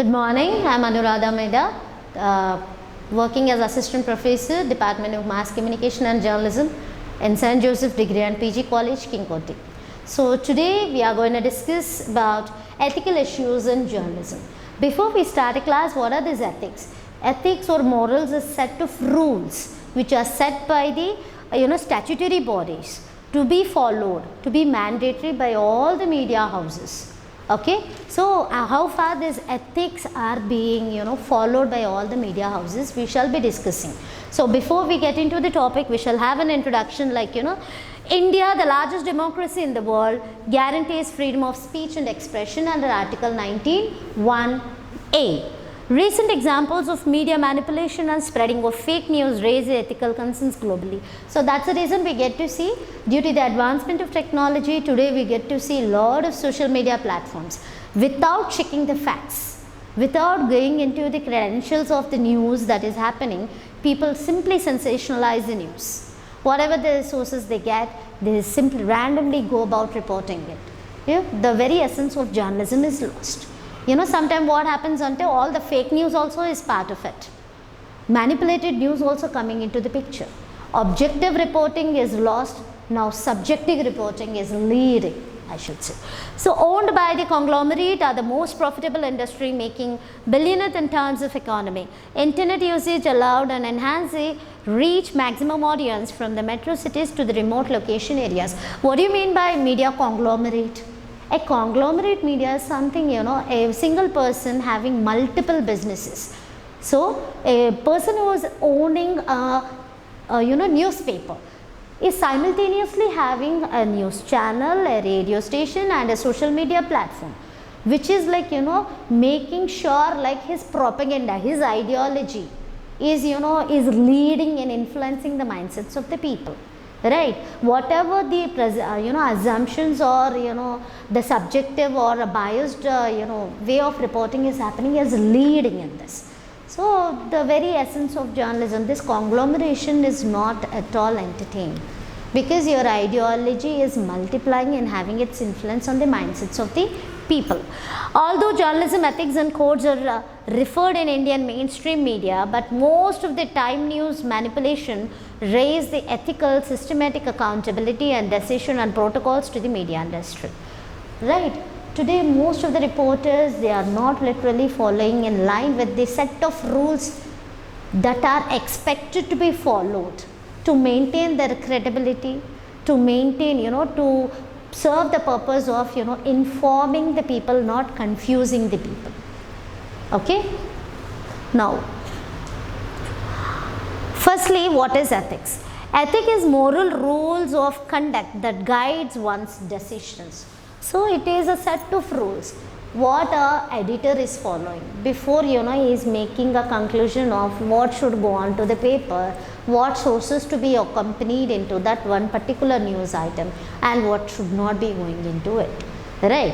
Good morning, I am Anuradha Meda, working as Assistant Professor, Department of Mass Communication and Journalism in St. Joseph Degree and PG College, Kinkoti. So today we are going to discuss about ethical issues in journalism. Before we start a class, what are these ethics? Ethics or morals is a set of rules which are set by the statutory bodies to be followed, to be mandatory by all the media houses. Okay, so how far these ethics are being followed by all the media houses, we shall be discussing. So before we get into the topic, we shall have an introduction like India, the largest democracy in the world, guarantees freedom of speech and expression under Article 19(1)(a). Recent examples of media manipulation and spreading of fake news raise ethical concerns globally. So that's the reason we get to see, due to the advancement of technology, today we get to see a lot of social media platforms without checking the facts, without going into the credentials of the news that is happening. People simply sensationalize the news. Whatever the sources they get, they simply randomly go about reporting it. The very essence of journalism is lost. Sometimes what happens until all the fake news also is part of it. Manipulated news also coming into the picture. Objective reporting is lost. Now subjective reporting is leading, I should say. So owned by the conglomerate are the most profitable industry, making billionaires in terms of economy. Internet usage allowed and enhanced the reach maximum audience from the metro cities to the remote location areas. What do you mean by media conglomerate? A conglomerate media is something, a single person having multiple businesses. So a person who is owning a newspaper is simultaneously having a news channel, a radio station and a social media platform, which is like making sure like his propaganda, his ideology is is leading and influencing the mindsets of the people. Right, whatever the assumptions or the subjective or a biased way of reporting is happening, is leading in this. So the very essence of journalism, this conglomeration is not at all entertained, because your ideology is multiplying and having its influence on the mindsets of the people. Although journalism ethics and codes are referred in Indian mainstream media, but most of the time news manipulation raise the ethical, systematic accountability and decision and protocols to the media industry. Right. Today most of the reporters, they are not literally following in line with the set of rules that are expected to be followed to maintain their credibility, to maintain, to serve the purpose of informing the people, not confusing the people. Okay. Now firstly, what is ethics? Ethics is moral rules of conduct that guides one's decisions. So it is a set of rules what a editor is following before he is making a conclusion of what should go on to the paper, what sources to be accompanied into that one particular news item and what should not be going into it. Right.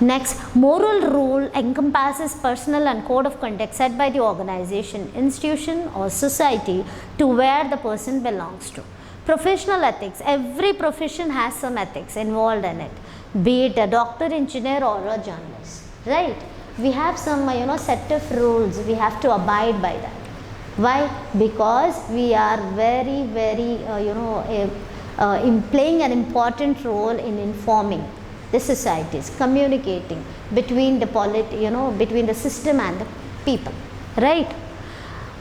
Next, moral rule encompasses personal and code of conduct set by the organization, institution or society to where the person belongs to. Professional ethics, every profession has some ethics involved in it, be it a doctor, engineer or a journalist. Right. We have some set of rules, we have to abide by that. Why? Because we are very playing an important role in informing the societies, communicating between the between the system and the people. Right.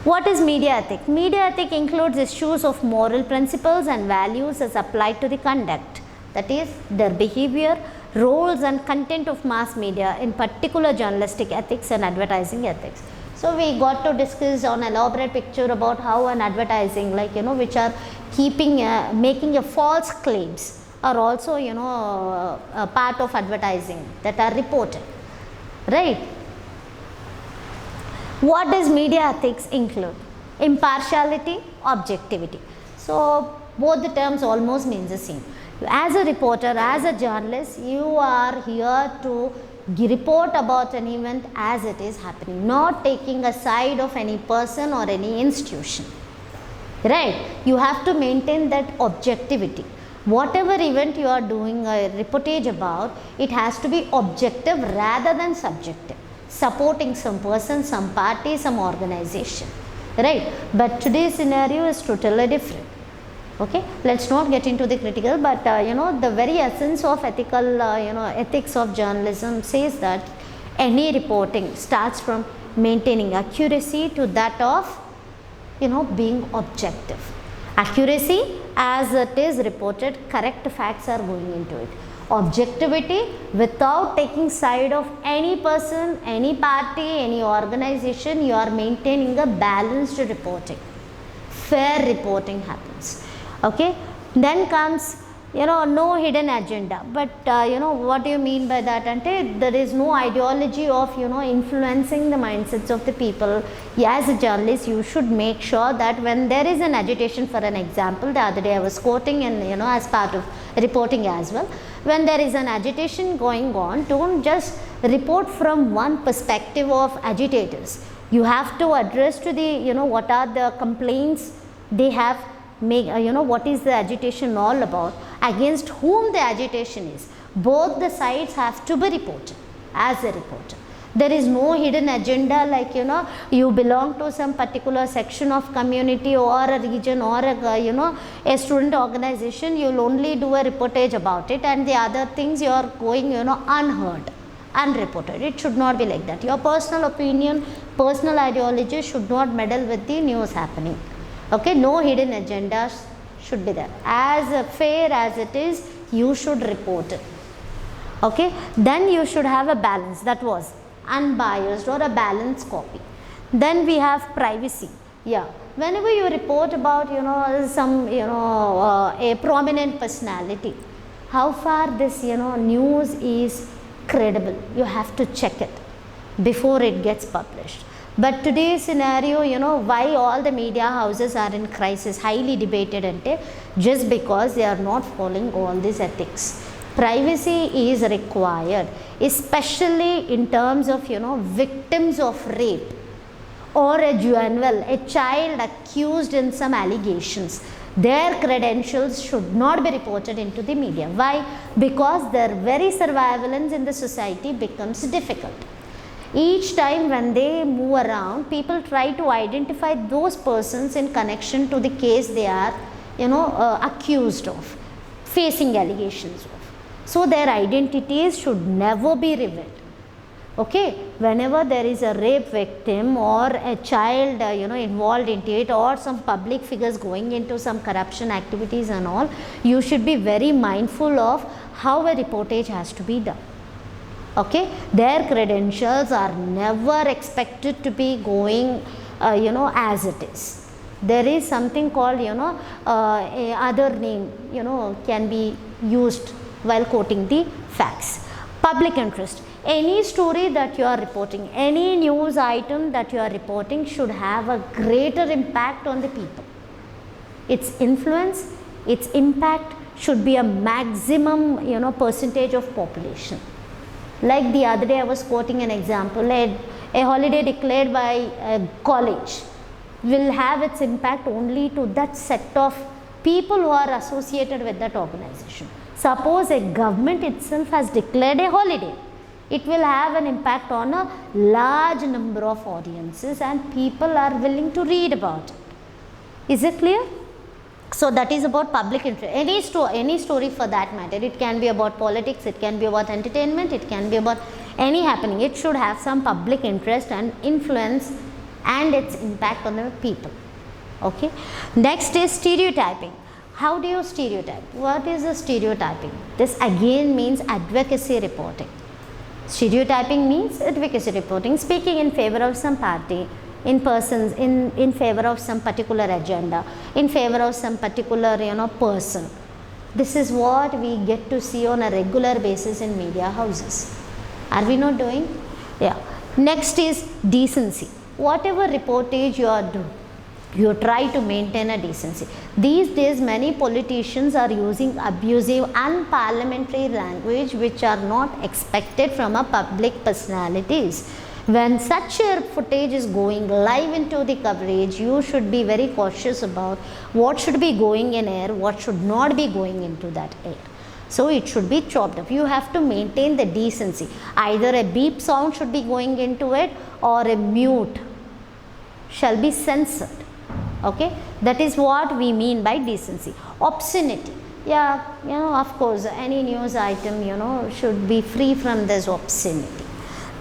What is media ethic? Media ethic includes issues of moral principles and values as applied to the conduct, that is their behavior, roles and content of mass media, in particular journalistic ethics and advertising ethics. So we got to discuss on elaborate picture about how an advertising which are keeping making a false claims are also a part of advertising that are reported. Right. What does media ethics include? Impartiality, objectivity. So both the terms almost means the same. As a reporter, as a journalist, you are here to report about an event as it is happening, not taking a side of any person or any institution. Right. You have to maintain that objectivity. Whatever event you are doing a reportage about, it has to be objective rather than subjective. supporting some person, some party, some organization, right? But today's scenario is totally different. Okay, let's not get into the critical, but the very essence of ethical, ethics of journalism says that any reporting starts from maintaining accuracy to that of, being objective. Accuracy, as it is reported, correct facts are going into it. Objectivity, without taking side of any person, any party, any organization, you are maintaining a balanced reporting. Fair reporting happens. Okay, then comes no hidden agenda. But what do you mean by that? And there is no ideology of influencing the mindsets of the people. As a journalist, you should make sure that when there is an agitation, for an example, the other day I was quoting, and as part of reporting as well, when there is an agitation going on, don't just report from one perspective of agitators. You have to address to the what are the complaints they have. What is the agitation all about, against whom the agitation is. Both the sides have to be reported as a reporter. There is no hidden agenda like you belong to some particular section of community or a region or a student organization, you will only do a reportage about it, and the other things you are going unheard, unreported. It should not be like that. Your personal opinion, personal ideology should not meddle with the news happening. Okay, no hidden agendas should be there. As fair as it is, you should report it. Okay, then you should have a balance, that was unbiased or a balanced copy. Then we have privacy. Yeah, whenever you report about some a prominent personality, how far this news is credible, you have to check it before it gets published. But today's scenario, why all the media houses are in crisis, highly debated, just because they are not following all these ethics. Privacy is required, especially in terms of victims of rape, or a juvenile, a child accused in some allegations. Their credentials should not be reported into the media. Why? Because their very surveillance in the society becomes difficult. Each time when they move around, people try to identify those persons in connection to the case they are accused of, facing allegations of. So their identities should never be revealed. Okay, whenever there is a rape victim or a child involved in it, or some public figures going into some corruption activities and all, you should be very mindful of how a reportage has to be done. Okay, their credentials are never expected to be going as it is. There is something called a other name can be used while quoting the facts. Public interest. Any story that you are reporting, any news item that you are reporting should have a greater impact on the people. Its influence, its impact should be a maximum percentage of population. Like the other day I was quoting an example, a holiday declared by a college will have its impact only to that set of people who are associated with that organization. Suppose a government itself has declared a holiday, it will have an impact on a large number of audiences, and people are willing to read about it. Is it clear? So that is about public interest. Any story for that matter. It can be about politics, it can be about entertainment, it can be about any happening. It should have some public interest and influence and its impact on the people. Okay. Next is stereotyping. How do you stereotype? What is the stereotyping? This again means advocacy reporting. Stereotyping means advocacy reporting, speaking in favor of some party, in persons, in favor of some particular agenda, in favor of some particular person. This is what we get to see on a regular basis in media houses. Are we not doing? Yeah. Next is decency. Whatever reportage you are doing, you try to maintain a decency. These days many politicians are using abusive, unparliamentary language which are not expected from a public personalities. When such a footage is going live into the coverage, you should be very cautious about what should be going in air, what should not be going into that air. So it should be chopped up. You have to maintain the decency. Either a beep sound should be going into it, or a mute shall be censored. Okay, that is what we mean by decency. Obscenity, yeah, of course any news item should be free from this obscenity.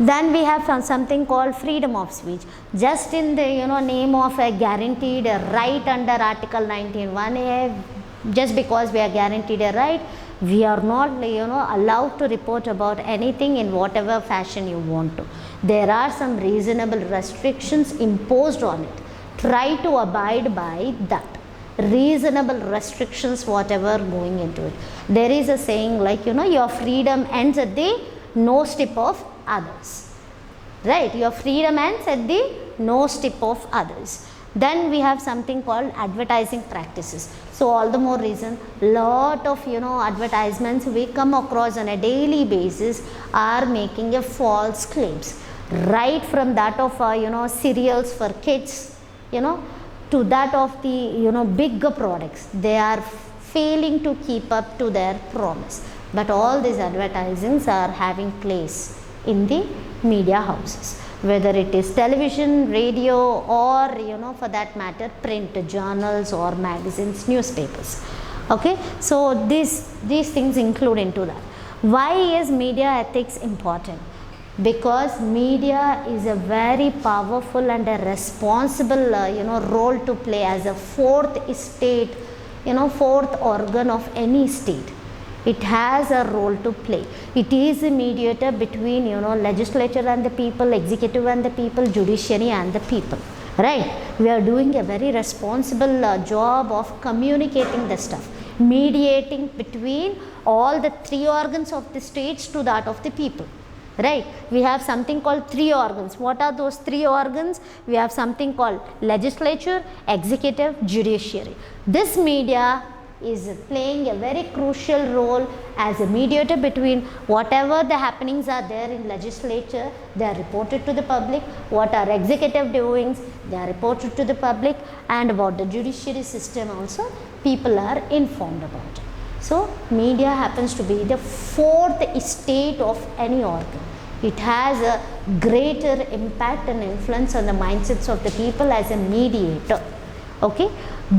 Then we have something called freedom of speech. Just in the name of a guaranteed right under Article 19(1)(a), just because we are guaranteed a right, we are not allowed to report about anything in whatever fashion you want to. There are some reasonable restrictions imposed on it. Try to abide by that. Reasonable restrictions, whatever going into it. There is a saying like your freedom ends at the nose tip of others, right? Your freedom ends at the nose tip of others. Then we have something called advertising practices. So all the more reason, lot of advertisements we come across on a daily basis are making a false claims, right from that of cereals for kids to that of the bigger products. They are failing to keep up to their promise. But all these advertisings are having place in the media houses, whether it is television, radio, or for that matter print journals or magazines, newspapers. Okay, so these things include into that. Why is media ethics important? Because media is a very powerful and a responsible role to play as a fourth estate, fourth organ of any state. It has a role to play. It is a mediator between legislature and the people, executive and the people, judiciary and the people, right? We are doing a very responsible job of communicating the stuff, mediating between all the three organs of the states to that of the people, right? We have something called three organs. What are those three organs? We have something called legislature, executive, judiciary. This media is playing a very crucial role as a mediator between whatever the happenings are there in legislature, they are reported to the public, what are executive doings, they are reported to the public, and about the judiciary system also people are informed about it. So media happens to be the fourth estate of any organ. It has a greater impact and influence on the mindsets of the people as a mediator. Okay,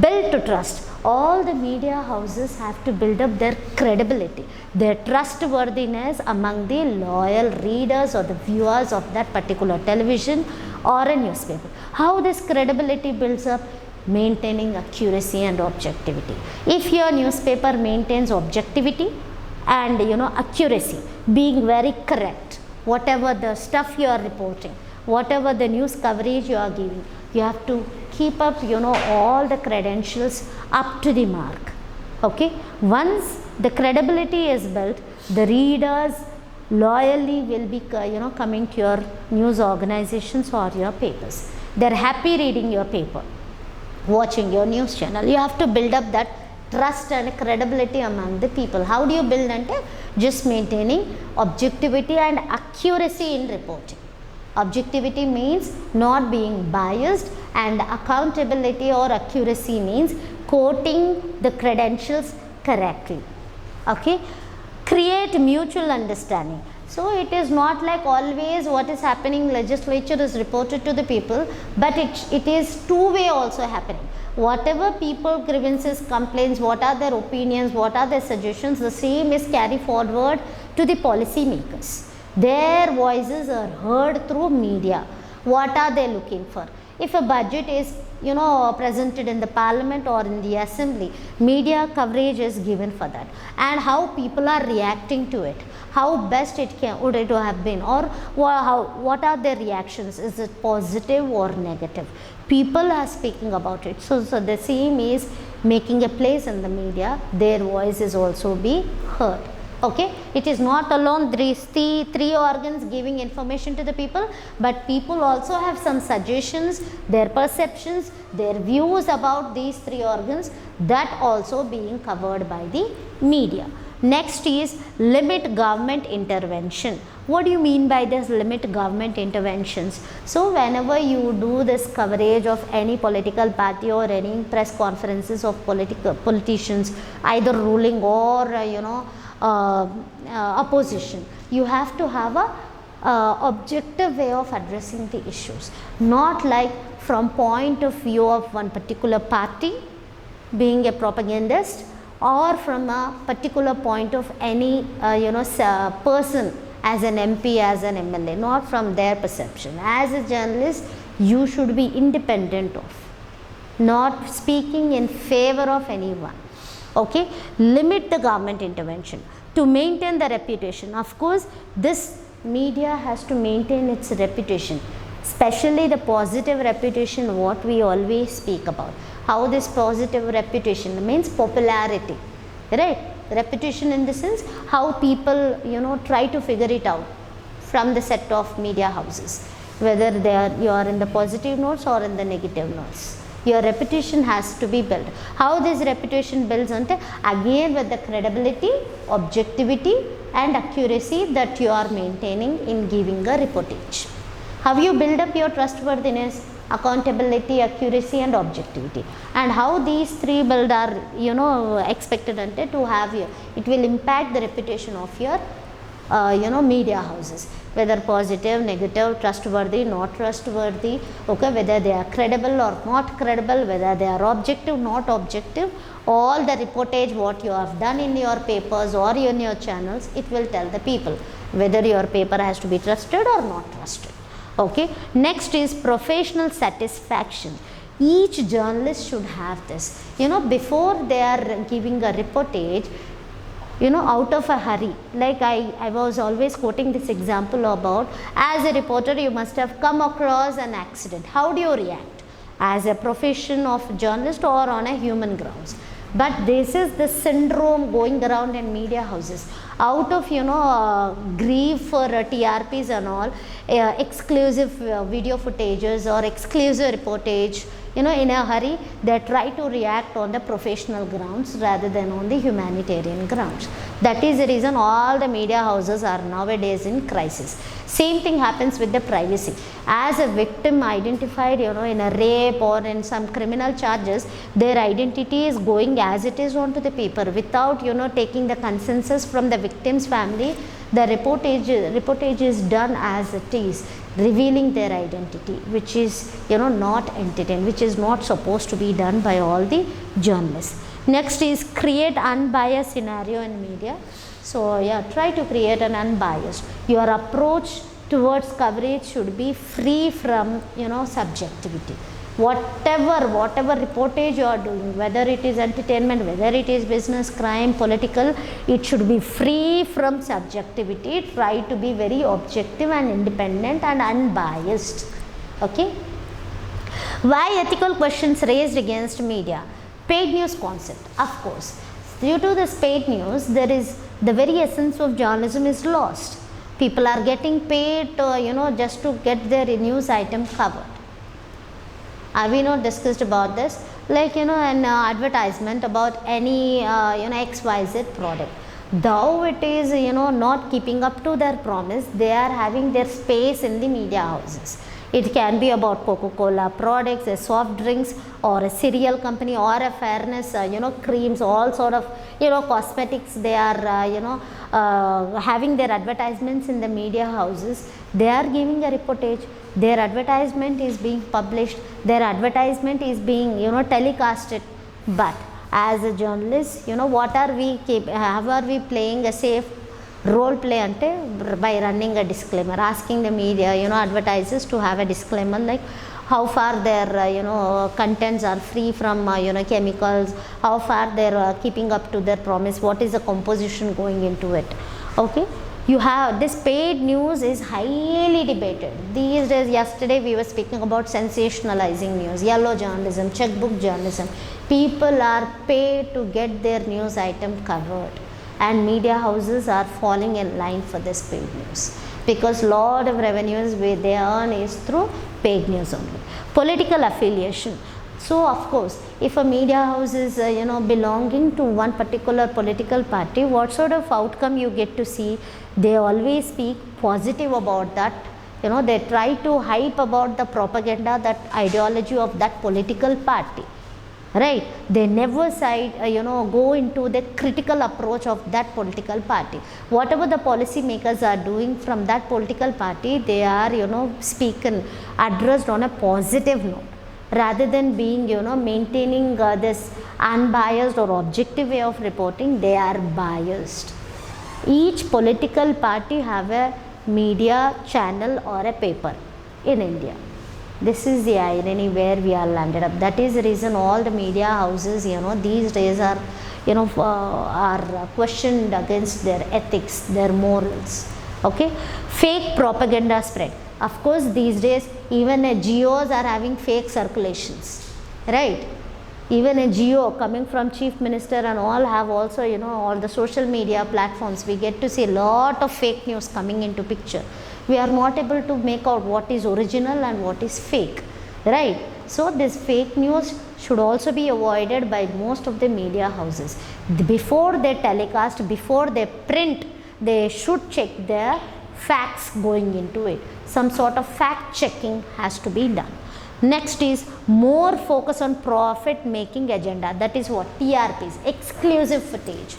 build to trust. All the media houses have to build up their credibility, their trustworthiness among the loyal readers or the viewers of that particular television or a newspaper. How this credibility builds up? Maintaining accuracy and objectivity. If your newspaper maintains objectivity and accuracy, being very correct, whatever the stuff you are reporting, whatever the news coverage you are giving, you have to keep up all the credentials up to the mark. Okay, once the credibility is built, the readers loyally will be coming to your news organizations or your papers. They are happy reading your paper, watching your news channel. You have to build up that trust and credibility among the people. How do you build it? Just maintaining objectivity and accuracy in reporting. Objectivity means not being biased, and accountability or accuracy means quoting the credentials correctly. Okay, create mutual understanding. So it is not like always what is happening legislature is reported to the people, but it is two-way also happening. Whatever people grievances, complaints, what are their opinions, what are their suggestions, the same is carried forward to the policy makers. Their voices are heard through media. What are they looking for? If a budget is presented in the parliament or in the assembly, media coverage is given for that, and how people are reacting to it, how best would it have been, or what are their reactions, is it positive or negative? People are speaking about it. So the same is making a place in the media, their voice is also be heard. Okay, it is not alone these three organs giving information to the people, but people also have some suggestions, their perceptions, their views about these three organs, that also being covered by the media. Next is limit government intervention. What do you mean by this limit government interventions? So whenever you do this coverage of any political party or any press conferences of politicians, either ruling or opposition. You have to have a objective way of addressing the issues, not like from point of view of one particular party being a propagandist, or from a particular point of any person as an MP, as an MLA, not from their perception. As a journalist, you should be independent of, not speaking in favor of anyone. Okay, limit the government intervention to maintain the reputation. Of course, this media has to maintain its reputation, especially the positive reputation, what we always speak about. How this positive reputation means popularity, right? Reputation in the sense how people try to figure it out from the set of media houses, whether you are in the positive notes or in the negative notes. Your reputation has to be built. How this reputation builds ante, again with the credibility, objectivity and accuracy that you are maintaining in giving a reportage. How you build up your trustworthiness, accountability, accuracy and objectivity, and how these three build are expected ante to have it will impact the reputation of your media houses, whether positive, negative, trustworthy, not trustworthy, okay, whether they are credible or not credible, whether they are objective, not objective. All the reportage what you have done in your papers or in your channels, it will tell the people whether your paper has to be trusted or not trusted. Okay. Next is professional satisfaction. Each journalist should have this. Before they are giving a reportage, out of a hurry, like I was always quoting this example about, as a reporter you must have come across an accident. How do you react as a profession of journalist or on a human grounds? But this is the syndrome going around in media houses. Out of grief for TRPs and all, exclusive video footages or exclusive reportage, in a hurry, they try to react on the professional grounds rather than on the humanitarian grounds. That is the reason all the media houses are nowadays in crisis. Same thing happens with the privacy. As a victim identified, in a rape or in some criminal charges, their identity is going as it is onto the paper without, taking the consensus from the victim's family. The reportage is done as it is, revealing their identity, which is not entertained, which is not supposed to be done by all the journalists. Next is create unbiased scenario in media. So yeah, try to create an unbiased. Your approach towards coverage should be free from subjectivity. Whatever reportage you are doing, whether it is entertainment, whether it is business, crime, political, it should be free from subjectivity. Try to be very objective and independent and unbiased. Okay. Why ethical questions raised against media? Paid news concept. Of course, due to this paid news, there is the very essence of journalism is lost. People are getting paid to, just to get their news item covered. Have we not discussed about this? Like an advertisement about any XYZ product. Though it is not keeping up to their promise, they are having their space in the media houses. It can be about Coca-Cola products, a soft drinks, or a cereal company, or a fairness, creams, all sort of cosmetics. They are having their advertisements in the media houses. They are giving a reportage. Their advertisement is being published. Their advertisement is being telecasted. But as a journalist, what are we how are we playing a safe role play ante by running a disclaimer, asking the media advertisers to have a disclaimer like how far their contents are free from chemicals, how far they are keeping up to their promise, what is the composition going into it. Okay. You have this paid news is highly debated these days. Yesterday we were speaking about sensationalizing news, yellow journalism, checkbook journalism. People are paid to get their news item covered, and media houses are falling in line for this paid news because lot of revenues they earn is through paid news only. Political affiliation. So of course, if a media house is belonging to one particular political party, what sort of outcome you get to see? They always speak positive about that. They try to hype about the propaganda, that ideology of that political party. right? They never go into the critical approach of that political party. Whatever the policy makers are doing from that political party, they are speaking addressed on a positive note, rather than being maintaining this unbiased or objective way of reporting. They are biased. Each political party have a media channel or a paper in India. This is the irony where we are landed up. That is the reason all the media houses these days are are questioned against their ethics, their morals. Okay, fake propaganda spread. Of course, these days even GOs are having fake circulations, right? Even a GO coming from Chief Minister and all have also all the social media platforms, we get to see a lot of fake news coming into picture. We are not able to make out what is original and what is fake, right? So this fake news should also be avoided by most of the media houses. Before they telecast, before they print, they should check their facts going into it. Some sort of fact checking has to be done. Next is more focus on profit making agenda. That is what? TRPs, exclusive footage.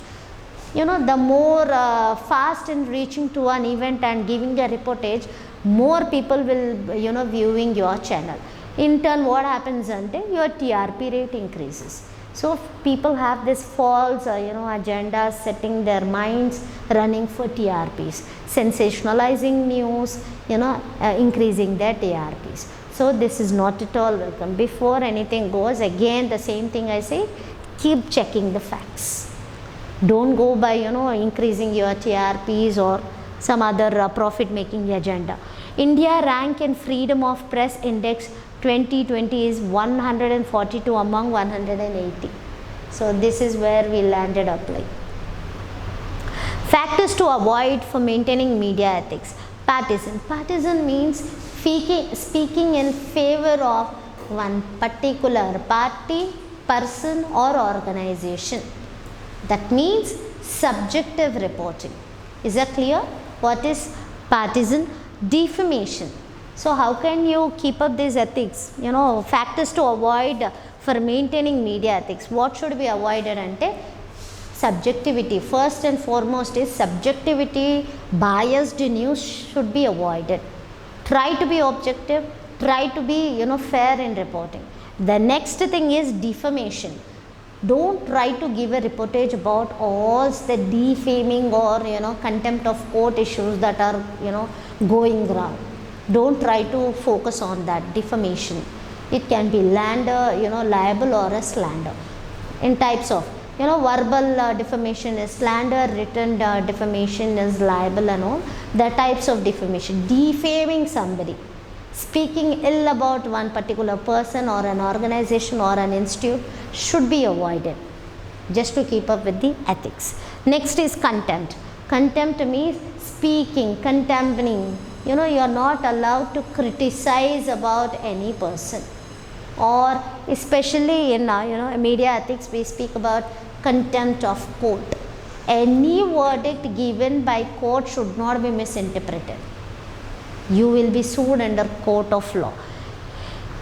The more fast in reaching to an event and giving a reportage, more people will viewing your channel. In turn, what happens until your TRP rate increases. So people have this false agenda, setting their minds running for TRPs, sensationalizing news, increasing their TRPs. So this is not at all welcome. Before anything goes, again the same thing I say, keep checking the facts. Don't go by increasing your TRPs or some other profit making agenda. India rank in freedom of press index 2020 is 142 among 180. So this is where we landed up like. Factors to avoid for maintaining media ethics. Partisan. Partisan means speaking in favor of one particular party, person or organization. That means subjective reporting. Is that clear? What is partisan? Defamation. So how can you keep up these ethics? Factors to avoid for maintaining media ethics. What should be avoided ante? Subjectivity. First and foremost is subjectivity. Biased news should be avoided. Try to be objective. Try to be fair in reporting. The next thing is defamation. Don't try to give a reportage about all the defaming or contempt of court issues that are going around. Don't try to focus on that. Defamation. It can be libel or a slander. In types of verbal defamation is slander, written defamation is libel and all. The types of defamation. Defaming somebody, speaking ill about one particular person or an organization or an institute should be avoided, just to keep up with the ethics. Next is contempt. Contempt means speaking, contemning. You are not allowed to criticize about any person, or especially in media ethics we speak about contempt of court. Any verdict given by court should not be misinterpreted. You will be sued under court of law.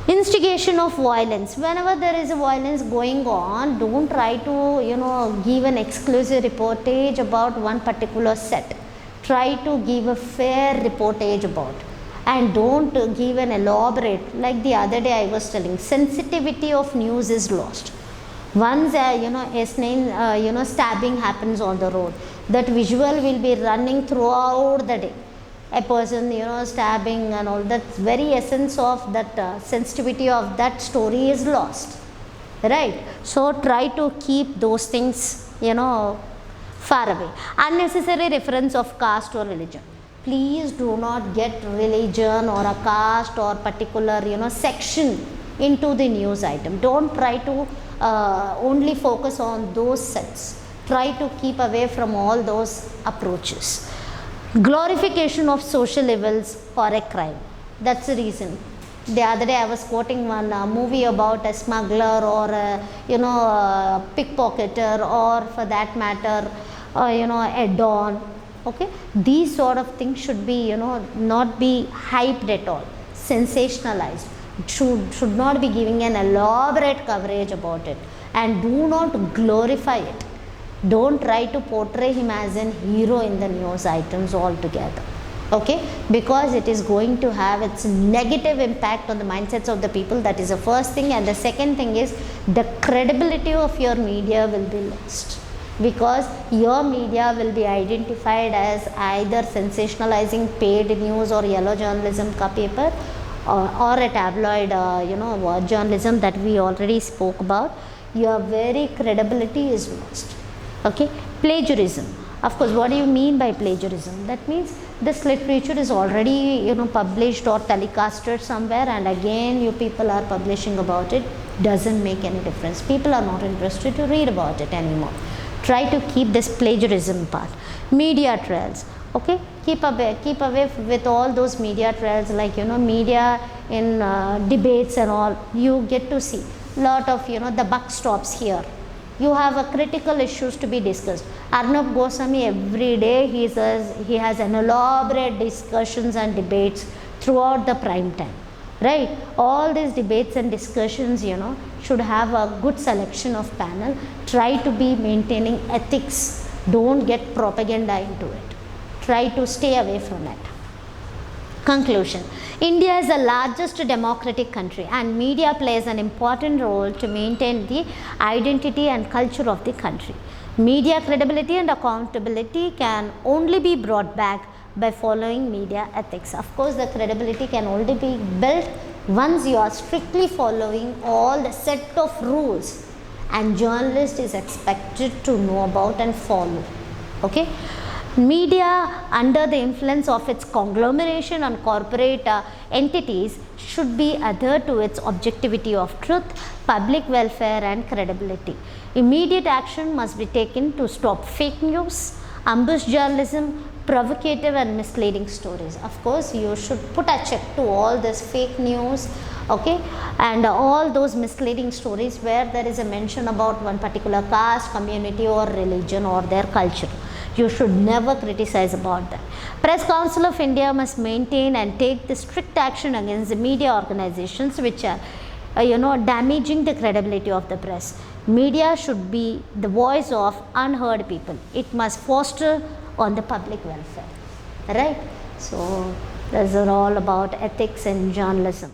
Instigation of violence. Whenever there is a violence going on, don't try to give an exclusive reportage about one particular set. Try to give a fair reportage about, and don't give an elaborate. Like the other day I was telling, sensitivity of news is lost. Once a stabbing happens on the road, that visual will be running throughout the day. A person stabbing and all, that very essence of that sensitivity of that story is lost, right? So try to keep those things far away. Unnecessary reference of caste or religion. Please do not get religion or a caste or particular section into the news item. Don't try to only focus on those sets. Try to keep away from all those approaches. Glorification of social evils or a crime. That's the reason. The other day I was quoting one movie about a smuggler or a pickpocketer, or for that matter a don. Okay, these sort of things should be not be hyped at all, sensationalized. should not be giving an elaborate coverage about it, and do not glorify it. Don't try to portray him as an hero in the news items altogether, okay, because it is going to have its negative impact on the mindsets of the people. That is the first thing. And the second thing is the credibility of your media will be lost, because your media will be identified as either sensationalizing paid news or yellow journalism ka paper, or a tabloid journalism that we already spoke about. Your very credibility is lost. Okay, plagiarism. Of course, what do you mean by plagiarism? That means this literature is already published or telecasted somewhere, and again you people are publishing about it. Doesn't make any difference. People are not interested to read about it anymore. Try to keep this plagiarism part. Media trials. Okay, keep away with all those media trials, like media in debates and all. You get to see lot of the buck stops here. You have a critical issues to be discussed. Arnab Goswami, every day he has an elaborate discussions and debates throughout the prime time, right? All these debates and discussions should have a good selection of panel. Try to be maintaining ethics. Don't get propaganda into it. Try to stay away from it. Conclusion. India is the largest democratic country, and media plays an important role to maintain the identity and culture of the country. Media credibility and accountability can only be brought back by following media ethics. Of course, the credibility can only be built once you are strictly following all the set of rules, and journalist is expected to know about and follow. Okay. Media, under the influence of its conglomeration and corporate entities, should be adhered to its objectivity of truth, public welfare and credibility. Immediate action must be taken to stop fake news, ambush journalism, provocative and misleading stories. Of course, you should put a check to all this fake news, okay, and all those misleading stories where there is a mention about one particular caste, community or religion or their culture. You should never criticize about that. Press Council of India must maintain and take the strict action against the media organizations which are damaging the credibility of the press. Media should be the voice of unheard people. It must foster on the public welfare, right? So these are all about ethics and journalism.